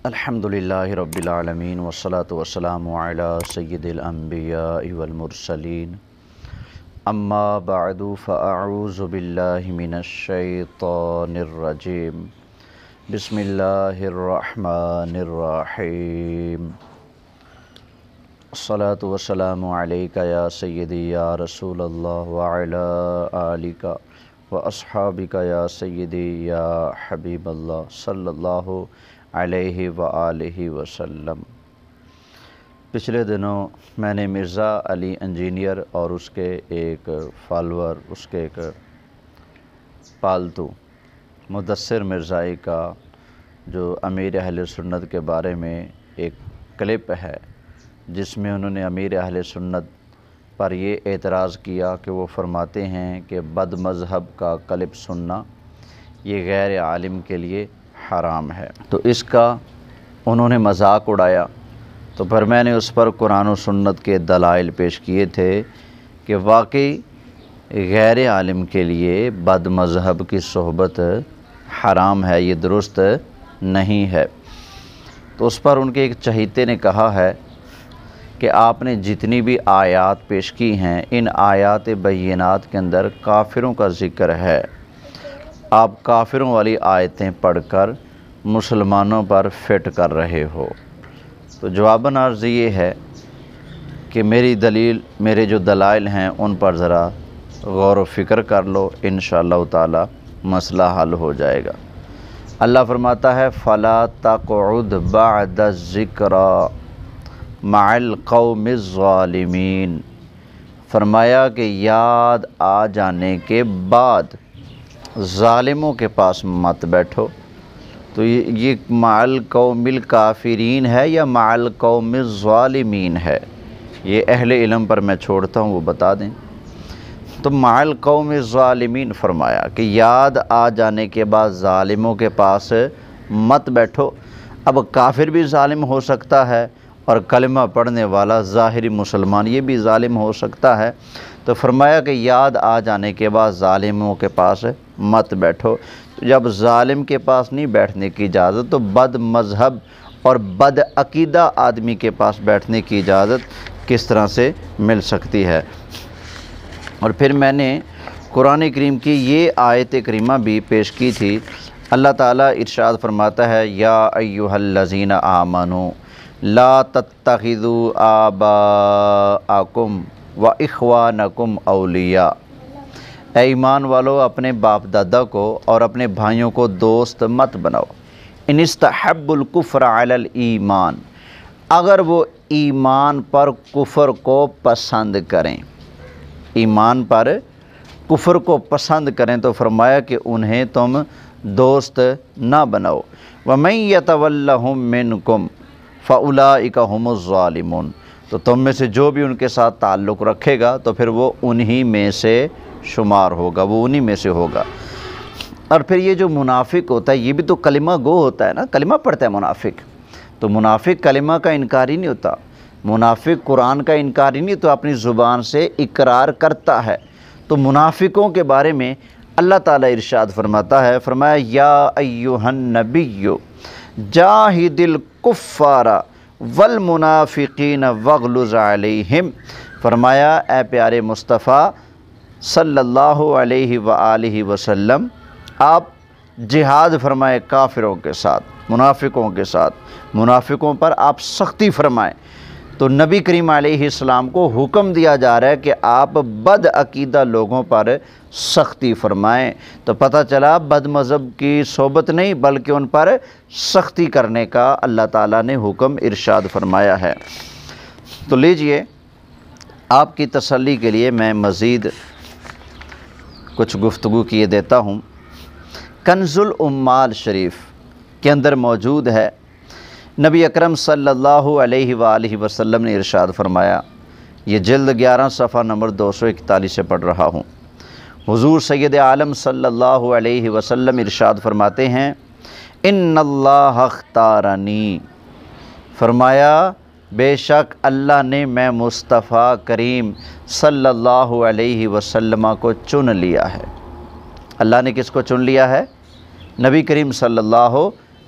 الحمدللہ رب العالمین والصلاة والسلام علی سید الانبیاء والمرسلین اما بعد فاعوذ باللہ من الشیطان الرجیم بسم اللہ الرحمن الرحیم الصلاة والسلام علیک یا سیدی یا رسول اللہ وعلی آلک واصحابک یا سیدی یا حبیب اللہ صلی اللہ علیہ وآلہ وسلم۔ پچھلے دنوں میں نے مرزا علی انجینئر اور اس کے ایک فالور، اس کے ایک پالتو مدثر مرزائی کا جو امیر اہل سنت کے بارے میں ایک کلپ ہے، جس میں انہوں نے امیر اہل سنت پر یہ اعتراض کیا کہ وہ فرماتے ہیں کہ بد مذہب کا کلپ سننا یہ غیر عالم کے لیے حرام ہے، تو اس کا انہوں نے مذاق اڑایا۔ تو پھر میں نے اس پر قرآن و سنت کے دلائل پیش کیے تھے کہ واقعی غیر عالم کے لیے بد مذہب کی صحبت حرام ہے، یہ درست نہیں ہے۔ تو اس پر ان کے ایک چہیتے نے کہا ہے کہ آپ نے جتنی بھی آیات پیش کی ہیں، ان آیات بینات کے اندر کافروں کا ذکر ہے، آپ کافروں والی آیتیں پڑھ کر مسلمانوں پر فٹ کر رہے ہو۔ تو جواباً عرض یہ ہے کہ میرے جو دلائل ہیں ان پر ذرا غور و فکر کر لو، انشاءاللہ تعالی مسئلہ حل ہو جائے گا۔ اللہ فرماتا ہے فَلَا تَقْعُدْ بَعْدَ الذِّكْرَى مَعَ الْقَوْمِ الظَّالِمِينَ، فرمایا کہ یاد آ جانے کے بعد ظالموں کے پاس مت بیٹھو۔ تو یہ مع القوم الکافرین ہے یا مع القوم الظالمین ہے، یہ اہل علم پر میں چھوڑتا ہوں، وہ بتا دیں۔ تو مع القوم الظالمین فرمایا کہ یاد آ جانے کے بعد ظالموں کے پاس مت بیٹھو۔ اب کافر بھی ظالم ہو سکتا ہے اور کلمہ پڑھنے والا ظاہری مسلمان یہ بھی ظالم ہو سکتا ہے، تو فرمایا کہ یاد آ جانے کے بعد ظالموں کے پاس مت بیٹھو۔ جب ظالم کے پاس نہیں بیٹھنے کی اجازت تو بد مذہب اور بد عقیدہ آدمی کے پاس بیٹھنے کی اجازت کس طرح سے مل سکتی ہے؟ اور پھر میں نے قرآن کریم کی یہ آیت کریمہ بھی پیش کی تھی۔ اللہ تعالیٰ ارشاد فرماتا ہے یا ایھا الذین آمنوا لا تتخذوا آباءکم واخوانکم اولیاء، اے ایمان والو اپنے باپ دادا کو اور اپنے بھائیوں کو دوست مت بناؤ۔ ان استحبوا الکفر علی الایمان، اگر وہ ایمان پر کفر کو پسند کریں، ایمان پر کفر کو پسند کریں تو فرمایا کہ انہیں تم دوست نہ بناؤ۔ وَمَن يَتَوَلَّهُم مِّنكُمْ فَأُولَٰئِكَ هُمُ الظَّالِمُونَ، تو تم میں سے جو بھی ان کے ساتھ تعلق رکھے گا تو پھر وہ انہی میں سے شمار ہوگا، وہ انہی میں سے ہوگا۔ اور پھر یہ جو منافق ہوتا ہے یہ بھی تو کلمہ گو ہوتا ہے نا، کلمہ پڑھتا ہے منافق، تو منافق کلمہ کا انکاری نہیں ہوتا، منافق قرآن کا انکاری نہیں تو اپنی زبان سے اقرار کرتا ہے۔ تو منافقوں کے بارے میں اللہ تعالیٰ ارشاد فرماتا ہے، فرمایا یا ایھا النبی جاہد الکفار والمنافقین واغلظ علیہم، فرمایا اے پیارے مصطفیٰ صلی اللہ علیہ وآلہ وسلم آپ جہاد فرمائے کافروں کے ساتھ، منافقوں کے ساتھ، منافقوں پر آپ سختی فرمائیں۔ تو نبی کریم علیہ السلام کو حکم دیا جا رہا ہے کہ آپ بد عقیدہ لوگوں پر سختی فرمائیں۔ تو پتہ چلا بد مذہب کی صحبت نہیں بلکہ ان پر سختی کرنے کا اللہ تعالیٰ نے حکم ارشاد فرمایا ہے۔ تو لیجئے آپ کی تسلی کے لیے میں مزید کچھ گفتگو کیے دیتا ہوں۔ کنز العمال شریف کے اندر موجود ہے، نبی اکرم صلی اللہ علیہ وآلہ وسلم نے ارشاد فرمایا، یہ جلد 11 صفحہ نمبر 241 سے پڑھ رہا ہوں۔ حضور سید عالم صلی اللہ علیہ وسلم ارشاد فرماتے ہیں ان اللہ اختارنی، فرمایا بے شک اللہ نے میں مصطفیٰ کریم صلی اللہ علیہ وسلم کو چن لیا ہے۔ اللہ نے کس کو چن لیا ہے؟ نبی کریم صلی اللہ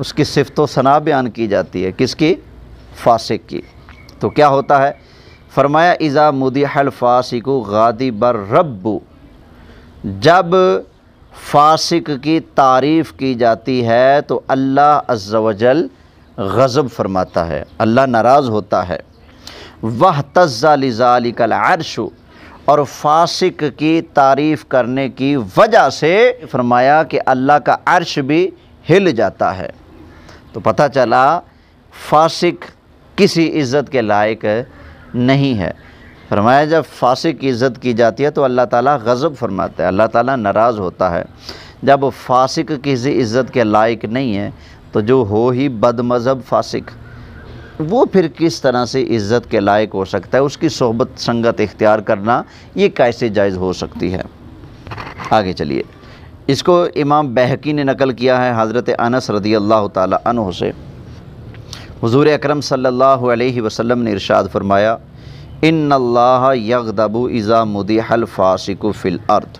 اس کی صفت و ثنا بیان کی جاتی ہے، کس کی؟ فاسق کی۔ تو کیا ہوتا ہے؟ فرمایا اذا مدح الفاسق غاضب الرب، جب فاسق کی تعریف کی جاتی ہے تو اللہ عز و جل غضب فرماتا ہے، اللہ ناراض ہوتا ہے۔ واہتز لذالک العرش، اور فاسق کی تعریف کرنے کی وجہ سے فرمایا کہ اللہ کا عرش بھی ہل جاتا ہے۔ تو پتہ چلا فاسق کسی عزت کے لائق نہیں ہے۔ فرمایا جب فاسق کی عزت کی جاتی ہے تو اللہ تعالیٰ غضب فرماتا ہے، اللہ تعالیٰ ناراض ہوتا ہے۔ جب فاسق کسی عزت کے لائق نہیں ہے تو جو ہو ہی بد مذہب فاسق، وہ پھر کس طرح سے عزت کے لائق ہو سکتا ہے؟ اس کی صحبت سنگت اختیار کرنا یہ کیسے جائز ہو سکتی ہے؟ آگے چلیے، اس کو امام بہقی نے نقل کیا ہے حضرت انس رضی اللہ تعالی عنہ سے۔ حضور اکرم صلی اللہ علیہ وسلم نے ارشاد فرمایا ان اللہ یغضب اذا مدح الفاسق فی الارض،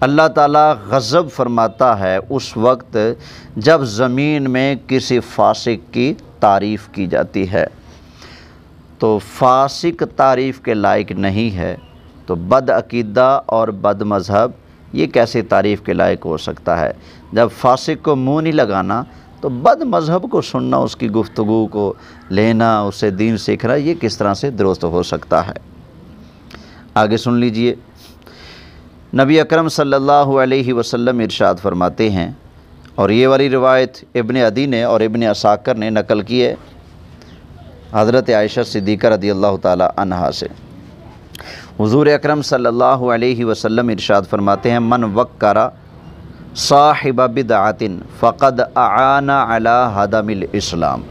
اللہ تعالیٰ غضب فرماتا ہے اس وقت جب زمین میں کسی فاسق کی تعریف کی جاتی ہے۔ تو فاسق تعریف کے لائق نہیں ہے تو بد عقیدہ اور بد مذہب یہ کیسے تعریف کے لائق ہو سکتا ہے؟ جب فاسق کو منہ نہیں لگانا تو بد مذہب کو سننا، اس کی گفتگو کو لینا، اسے دین سیکھنا، یہ کس طرح سے درست ہو سکتا ہے؟ آگے سن لیجئے، نبی اکرم صلی اللہ علیہ وسلم ارشاد فرماتے ہیں، اور یہ والی روایت ابن عدی نے اور ابن عساکر نے نقل کی ہے حضرت عائشہ صدیقہ رضی اللہ تعالی عنہا سے۔ حضور اکرم صلی اللہ علیہ وسلم ارشاد فرماتے ہیں من وقر صاحب بدعۃ فقد اعان علی ہدم الاسلام،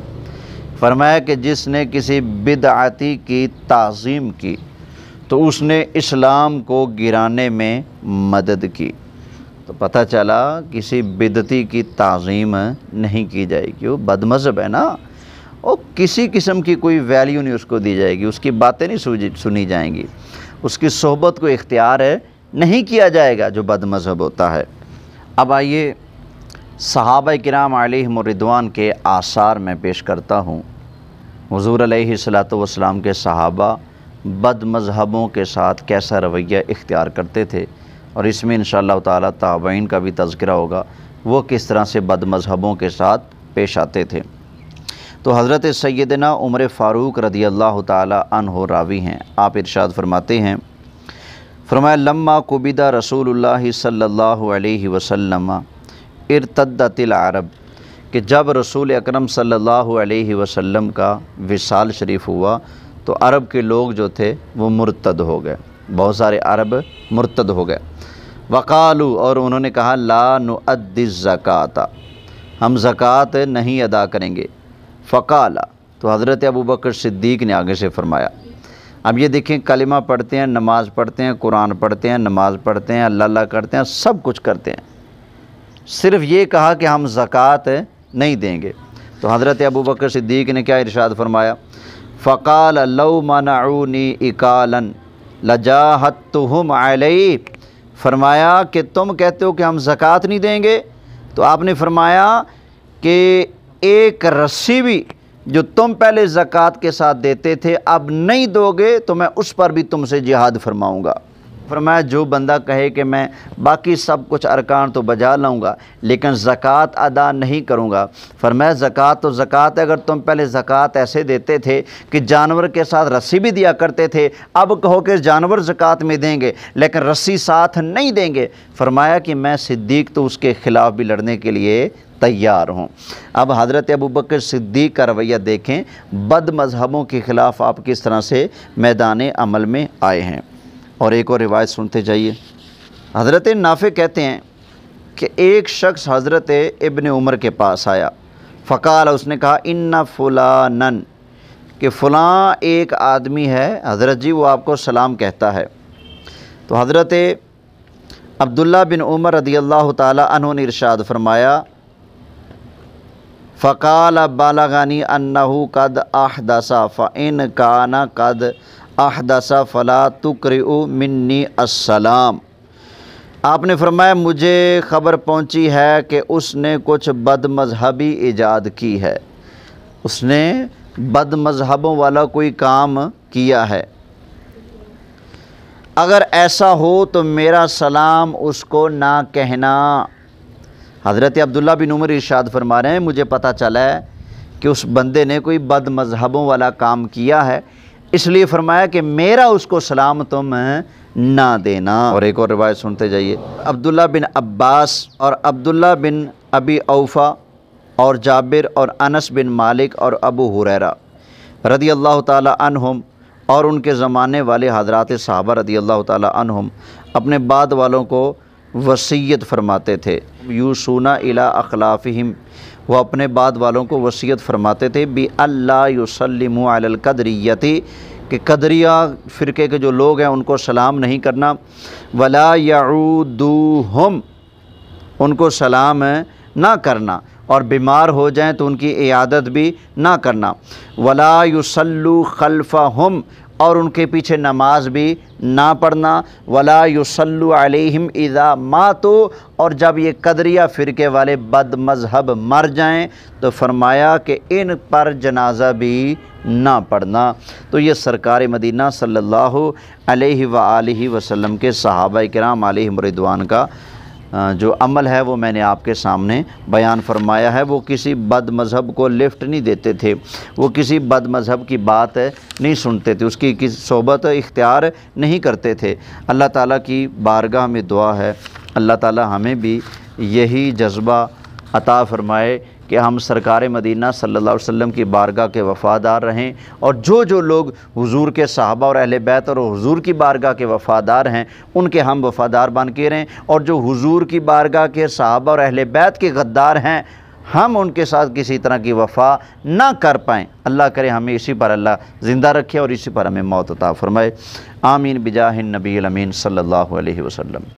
فرمایا کہ جس نے کسی بدعتی کی تعظیم کی تو اس نے اسلام کو گرانے میں مدد کی۔ تو پتہ چلا کسی بدعتی کی تعظیم نہیں کی جائے گی، وہ بد مذہب ہے نا، اور کسی قسم کی کوئی ویلیو نہیں اس کو دی جائے گی، اس کی باتیں نہیں سنی جائیں گی، اس کی صحبت کو اختیار نہیں کیا جائے گا جو بد مذہب ہوتا ہے۔ اب آئیے صحابہ کرام علیہم الرضوان کے آثار میں پیش کرتا ہوں۔ حضور علیہ الصلوۃ والسلام کے صحابہ بد مذہبوں کے ساتھ کیسا رویہ اختیار کرتے تھے، اور اس میں انشاءاللہ تعالیٰ تابعین کا بھی تذکرہ ہوگا، وہ کس طرح سے بد مذہبوں کے ساتھ پیش آتے تھے۔ تو حضرت سیدنا عمر فاروق رضی اللہ تعالی عنہ راوی ہیں، آپ ارشاد فرماتے ہیں، فرمایا لما قبض رسول اللہ صلی اللہ علیہ وسلم ارتدت العرب، کہ جب رسول اکرم صلی اللہ علیہ وسلم کا وصال شریف ہوا تو عرب کے لوگ جو تھے وہ مرتد ہو گئے، بہت سارے عرب مرتد ہو گئے۔ وقالو، اور انہوں نے کہا لا نؤدی الزکوٰۃ، ہم زکوٰۃ نہیں ادا کریں گے۔ فقال، تو حضرت ابوبکر صدیق نے آگے سے فرمایا، اب یہ دیکھیں کلمہ پڑھتے ہیں، نماز پڑھتے ہیں، قرآن پڑھتے ہیں، نماز پڑھتے ہیں، اللہ اللہ کرتے ہیں، سب کچھ کرتے ہیں، صرف یہ کہا کہ ہم زکوٰۃ نہیں دیں گے۔ تو حضرت ابوبکر صدیق نے کیا ارشاد فرمایا؟ فقال لو منعونی اکالا لجاہدتہم علیہ، فرمایا کہ تم کہتے ہو کہ ہم زکوٰۃ نہیں دیں گے، تو آپ نے فرمایا کہ ایک رسی بھی جو تم پہلے زکوٰۃ کے ساتھ دیتے تھے اب نہیں دو گے تو میں اس پر بھی تم سے جہاد فرماؤں گا۔ فرمایا جو بندہ کہے کہ میں باقی سب کچھ ارکان تو بجا لاؤں گا لیکن زکوٰۃ ادا نہیں کروں گا، فرمایا زکوٰۃ تو زکوٰۃ ہے، اگر تم پہلے زکوٰۃ ایسے دیتے تھے کہ جانور کے ساتھ رسی بھی دیا کرتے تھے، اب کہو کہ جانور زکوٰۃ میں دیں گے لیکن رسی ساتھ نہیں دیں گے، فرمایا کہ میں صدیق تو اس کے خلاف بھی لڑنے کے لیے تیار ہوں۔ اب حضرت ابوبکر صدیق کا رویہ دیکھیں، بد مذہبوں کے خلاف آپ کس طرح سے میدان عمل میں آئے ہیں۔ اور ایک اور روایت سنتے جائیے، حضرت نافع کہتے ہیں کہ ایک شخص حضرت ابن عمر کے پاس آیا، فقال، اس نے کہا ان فلانن، کہ فلاں ایک آدمی ہے حضرت جی وہ آپ کو سلام کہتا ہے۔ تو حضرت عبداللہ بن عمر رضی اللہ تعالی عنہ نے ارشاد فرمایا، فقال بلغنی انہ قد احدث فإن کان قد احدث فلا تقرئ منی السلام، آپ نے فرمایا مجھے خبر پہنچی ہے کہ اس نے کچھ بد مذہبی ایجاد کی ہے، اس نے بد مذہبوں والا کوئی کام کیا ہے، اگر ایسا ہو تو میرا سلام اس کو نہ کہنا۔ حضرت عبداللہ بن عمر ارشاد فرما رہے ہیں مجھے پتہ چلا ہے کہ اس بندے نے کوئی بد مذہبوں والا کام کیا ہے، اس لیے فرمایا کہ میرا اس کو سلام تم نہ دینا۔ اور ایک اور روایت سنتے جائیے، عبداللہ بن عباس اور عبداللہ بن ابی اوفا اور جابر اور انس بن مالک اور ابو ہریرہ رضی اللہ تعالی عنہم اور ان کے زمانے والے حضرات صحابہ رضی اللہ تعالی عنہم اپنے بعد والوں کو وصیت فرماتے تھے، یوصون الی اخلافہم، وہ اپنے بعد والوں کو وصیت فرماتے تھے بھی اللہ یسلموا علی القدریۃ، کہ قدریہ فرقے کے جو لوگ ہیں ان کو سلام نہیں کرنا، ولا یعودوہم، ان کو سلام نہ کرنا، اور بیمار ہو جائیں تو ان کی عیادت بھی نہ کرنا، ولا یصلوا خلفہم، اور ان کے پیچھے نماز بھی نہ پڑھنا، ولا یصلوا علیہم اذا ماتوا، اور جب یہ قدریہ فرقے والے بد مذہب مر جائیں تو فرمایا کہ ان پر جنازہ بھی نہ پڑھنا۔ تو یہ سرکار مدینہ صلی اللہ علیہ وآلہ وسلم کے صحابہ کرام علیہم رضوان کا جو عمل ہے وہ میں نے آپ کے سامنے بیان فرمایا ہے۔ وہ کسی بد مذہب کو لفٹ نہیں دیتے تھے، وہ کسی بد مذہب کی بات نہیں سنتے تھے، اس کی کسی صحبت اختیار نہیں کرتے تھے۔ اللہ تعالیٰ کی بارگاہ میں دعا ہے اللہ تعالیٰ ہمیں بھی یہی جذبہ عطا فرمائے کہ ہم سرکار مدینہ صلی اللہ علیہ وسلم کی بارگاہ کے وفادار رہیں، اور جو لوگ حضور کے صحابہ اور اہل بیت اور حضور کی بارگاہ کے وفادار ہیں ان کے ہم وفادار بن کے رہیں، اور جو حضور کی بارگاہ کے صحابہ اور اہل بیت کے غدار ہیں ہم ان کے ساتھ کسی طرح کی وفا نہ کر پائیں۔ اللہ کرے ہمیں اسی پر اللہ زندہ رکھے اور اسی پر ہمیں موت عطا فرمائے۔ آمین بجاہ النبی الامین صلی اللہ علیہ وسلم۔